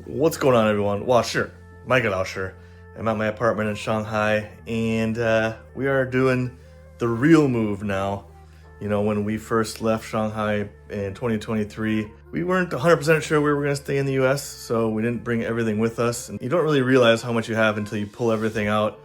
What's going on, everyone? 我是麦克老师. I'm at my apartment in Shanghai, and we are doing the real move now. You know, when we first left Shanghai in 2023, we weren't 100% sure we were going to stay in the US, so we didn't bring everything with us. And you don't really realize how much you have until you pull everything out.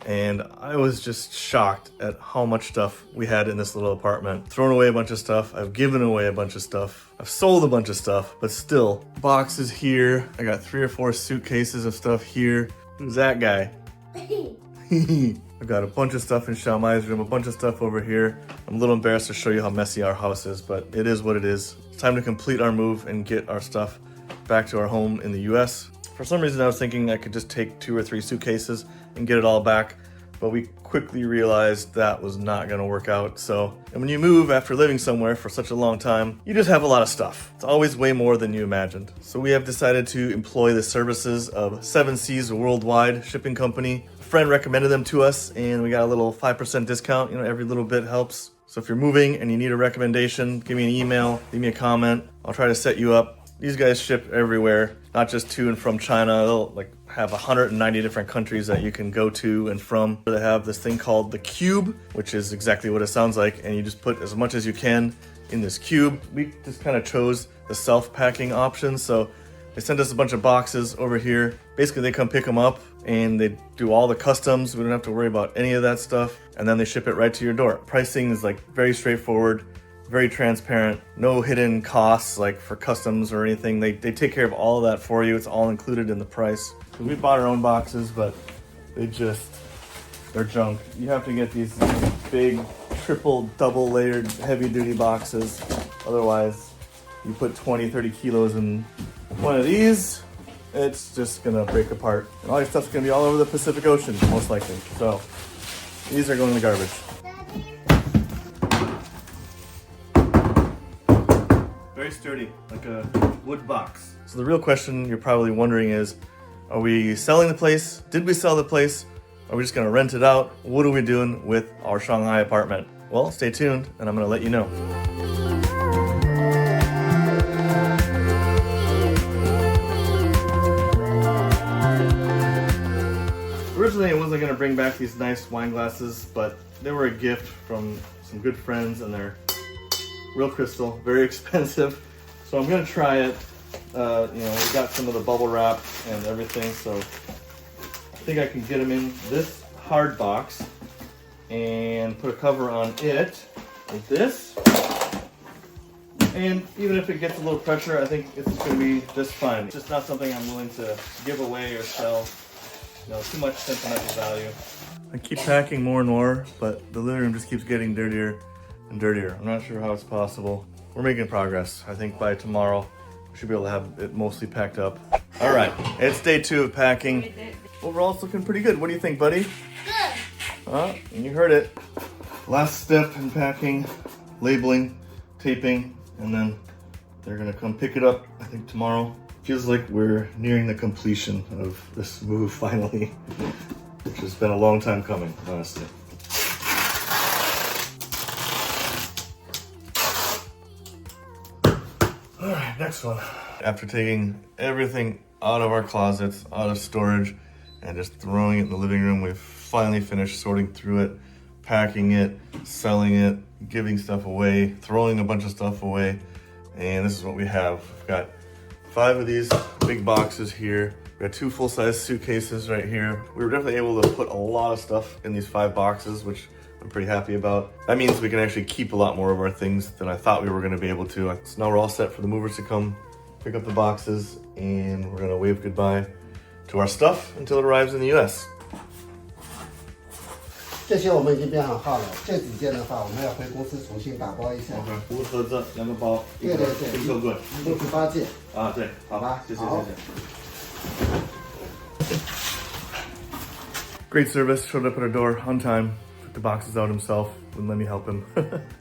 And I was just shocked at how much stuff we had in this little apartment. Thrown away a bunch of stuff. I've given away a bunch of stuff. I've sold a bunch of stuff, but still, boxes here. I got 3 or 4 suitcases of stuff here. Who's that guy? I've got a bunch of stuff in Xiaomai's room, a bunch of stuff over here. I'm a little embarrassed to show you how messy our house is, but it is what it is. It's time to complete our move and get our stuff back to our home in the US. For some reason, I was thinking I could just take 2 or 3 suitcases and get it all back, but we quickly realized that was not gonna work out. And when you move after living somewhere for such a long time, you just have a lot of stuff. It's always way more than you imagined. So we have decided to employ the services of 7 Seas Worldwide Shipping Company. A friend recommended them to us, and we got a little 5% discount. You know, every little bit helps. So if you're moving and you need a recommendation, give me an email, leave me a comment. I'll try to set you up. These guys ship everywhere, not just to and from China. They'll have 190 different countries that you can go to and from. They have this thing called the cube, which is exactly what it sounds like, and you just put as much as you can in this cube. We just kind of chose the self-packing option, so they sent us a bunch of boxes over here. Basically, they come pick them up and they do all the customs. We don't have to worry about any of that stuff, and then they ship it right to your door. Pricing is very straightforward. Very transparent, no hidden costs like for customs or anything. They take care of all of that for you. It's all included in the price. We bought our own boxes, but they're junk. You have to get these big, triple, double layered, heavy duty boxes. Otherwise, you put 20, 30 kilos in one of these, it's just gonna break apart. And all your stuff's gonna be all over the Pacific Ocean, most likely. So these are going in the garbage. Very sturdy, like a wood box. So the real question you're probably wondering is, are we selling the place? Did we sell the place? Are we just gonna rent it out? What are we doing with our Shanghai apartment? Well, stay tuned and I'm gonna let you know. Originally, I wasn't gonna bring back these nice wine glasses, but they were a gift from some good friends, and they're real crystal, very expensive. So I'm gonna try it. You know, we got some of the bubble wrap and everything, so I think I can get them in this hard box and put a cover on it like this. And even if it gets a little pressure, I think it's gonna be just fine. It's just not something I'm willing to give away or sell. You know, too much sentimental value. I keep packing more and more, but the living room just keeps getting dirtier and dirtier. I'm not sure how it's possible. We're making progress. I think by tomorrow, we should be able to have it mostly packed up. All right, it's day 2 of packing. Overall, it's looking pretty good. What do you think, buddy? Good. And you heard it. Last step in packing, labeling, taping, and then they're gonna come pick it up, I think tomorrow. Feels like we're nearing the completion of this move finally, which has been a long time coming, honestly. All right, next one. After taking everything out of our closets, out of storage, and just throwing it in the living room, we've finally finished sorting through it, packing it, selling it, giving stuff away, throwing a bunch of stuff away, and this is what we have. We've got 5 of these big boxes here. We got 2 full-size suitcases right here. We were definitely able to put a lot of stuff in these 5 boxes, which I'm pretty happy about. That means we can actually keep a lot more of our things than I thought we were gonna be able to. So now we're all set for the movers to come pick up the boxes, and we're gonna wave goodbye to our stuff until it arrives in the US. 这些我们已经编好了，这几件的话，我们要回公司重新打包一下。无盒子2个包，对对对，一个棍，一共18件。啊，对，好吧，谢谢谢谢。Great service, showed up at our door on time, took the boxes out himself, wouldn't let me help him.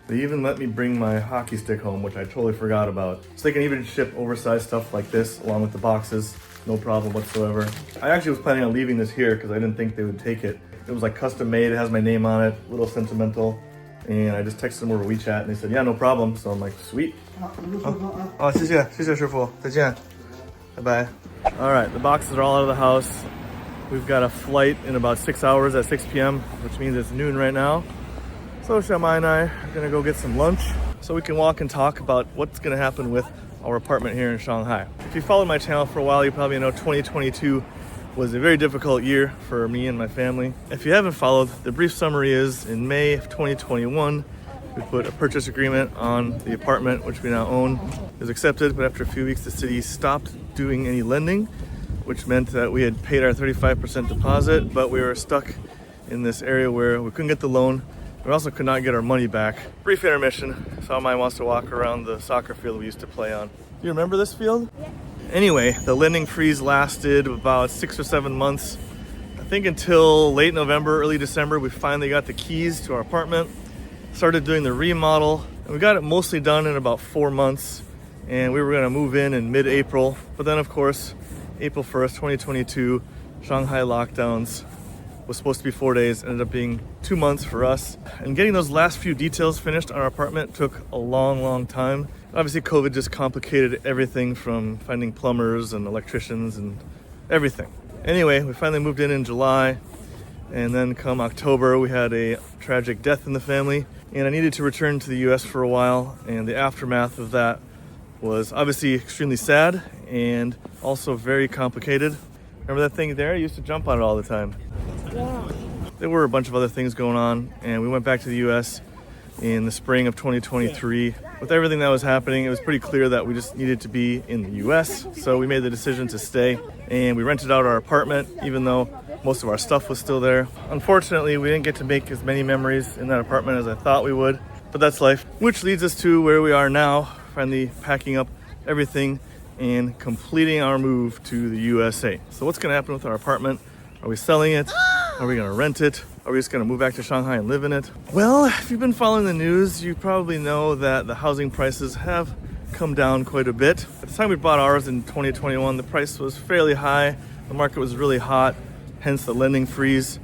They even let me bring my hockey stick home, which I totally forgot about. So they can even ship oversized stuff like this along with the boxes, no problem whatsoever. I actually was planning on leaving this here because I didn't think they would take it. It was custom made, it has my name on it, a little sentimental. And I just texted them over WeChat and they said, yeah, no problem. So I'm like, sweet. 好，谢谢，谢谢师傅，再见。Bye-bye. All right, the boxes are all out of the house. We've got a flight in about 6 hours at 6 p.m., which means it's noon right now. So Shanghai and I are gonna go get some lunch so we can walk and talk about what's gonna happen with our apartment here in Shanghai. If you followed my channel for a while, you probably know 2022 was a very difficult year for me and my family. If you haven't followed, the brief summary is in May of 2021, we put a purchase agreement on the apartment, which we now own. It was accepted, but after a few weeks, the city stopped doing any lending, which meant that we had paid our 35% deposit, but we were stuck in this area where we couldn't get the loan. We also could not get our money back. Brief intermission. Salmai wants to walk around the soccer field we used to play on. Do you remember this field? Yeah. Anyway, the lending freeze lasted about 6 or 7 months. I think until late November, early December, we finally got the keys to our apartment, started doing the remodel, and we got it mostly done in about 4 months. And we were gonna move in mid-April. But then of course, April 1st, 2022, Shanghai lockdowns. Was supposed to be 4 days, ended up being 2 months for us. And getting those last few details finished on our apartment took a long time. Obviously COVID just complicated everything from finding plumbers and electricians and everything. Anyway, we finally moved in July, and then come October, we had a tragic death in the family, and I needed to return to the US for a while, and the aftermath of that was obviously extremely sad and also very complicated. Remember that thing there? I used to jump on it all the time. Yeah. There were a bunch of other things going on, and we went back to the US in the spring of 2023. With everything that was happening, it was pretty clear that we just needed to be in the US. So we made the decision to stay, and we rented out our apartment, even though most of our stuff was still there. Unfortunately, we didn't get to make as many memories in that apartment as I thought we would, but that's life. Which leads us to where we are now, finally packing up everything and completing our move to the USA. So what's gonna happen with our apartment? Are we selling it? Are we gonna rent it? Are we just gonna move back to Shanghai and live in it? Well, if you've been following the news, you probably know that the housing prices have come down quite a bit. At the time we bought ours in 2021, the price was fairly high. The market was really hot, hence the lending freeze.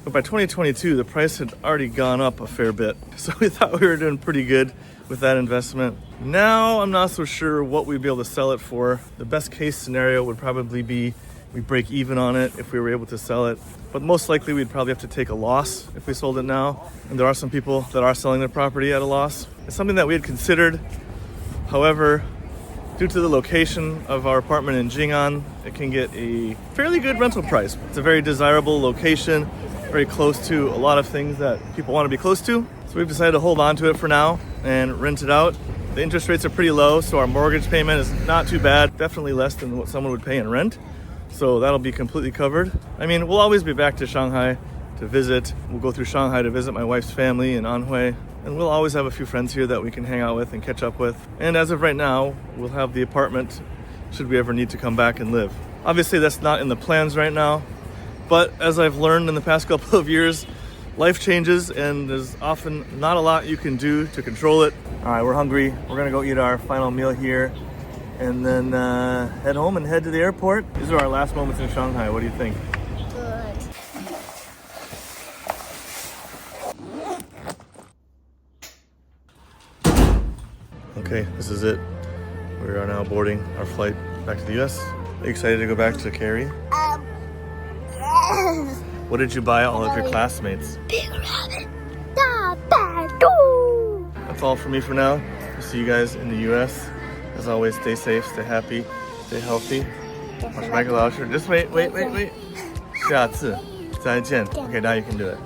But by 2022, the price had already gone up a fair bit. So we thought we were doing pretty good with that investment. Now, I'm not so sure what we'd be able to sell it for. The best case scenario would probably be we break even on it if we were able to sell it. But most likely we'd probably have to take a loss if we sold it now. And there are some people that are selling their property at a loss. It's something that we had considered. However, due to the location of our apartment in Jing'an, it can get a fairly good rental price. It's a very desirable location, very close to a lot of things that people want to be close to. So we've decided to hold on to it for now and rent it out. The interest rates are pretty low, so our mortgage payment is not too bad. Definitely less than what someone would pay in rent. So that'll be completely covered. I mean, we'll always be back to Shanghai to visit. We'll go through Shanghai to visit my wife's family in Anhui. And we'll always have a few friends here that we can hang out with and catch up with. And as of right now, we'll have the apartment should we ever need to come back and live. Obviously, that's not in the plans right now. But as I've learned in the past couple of years, life changes and there's often not a lot you can do to control it. All right, we're hungry. We're gonna go eat our final meal here and then head home and head to the airport. These are our last moments in Shanghai. What do you think? Good. Okay, this is it. We are now boarding our flight back to the US. Are you excited to go back to Cary? Yes. What did you buy all of your classmates? Big rabbit. Da, da, do. That's all for me for now. We'll see you guys in the US. As always, stay safe, stay happy, stay healthy. 我是麦克老师. Just wait. 下次再见. Okay, now you can do it.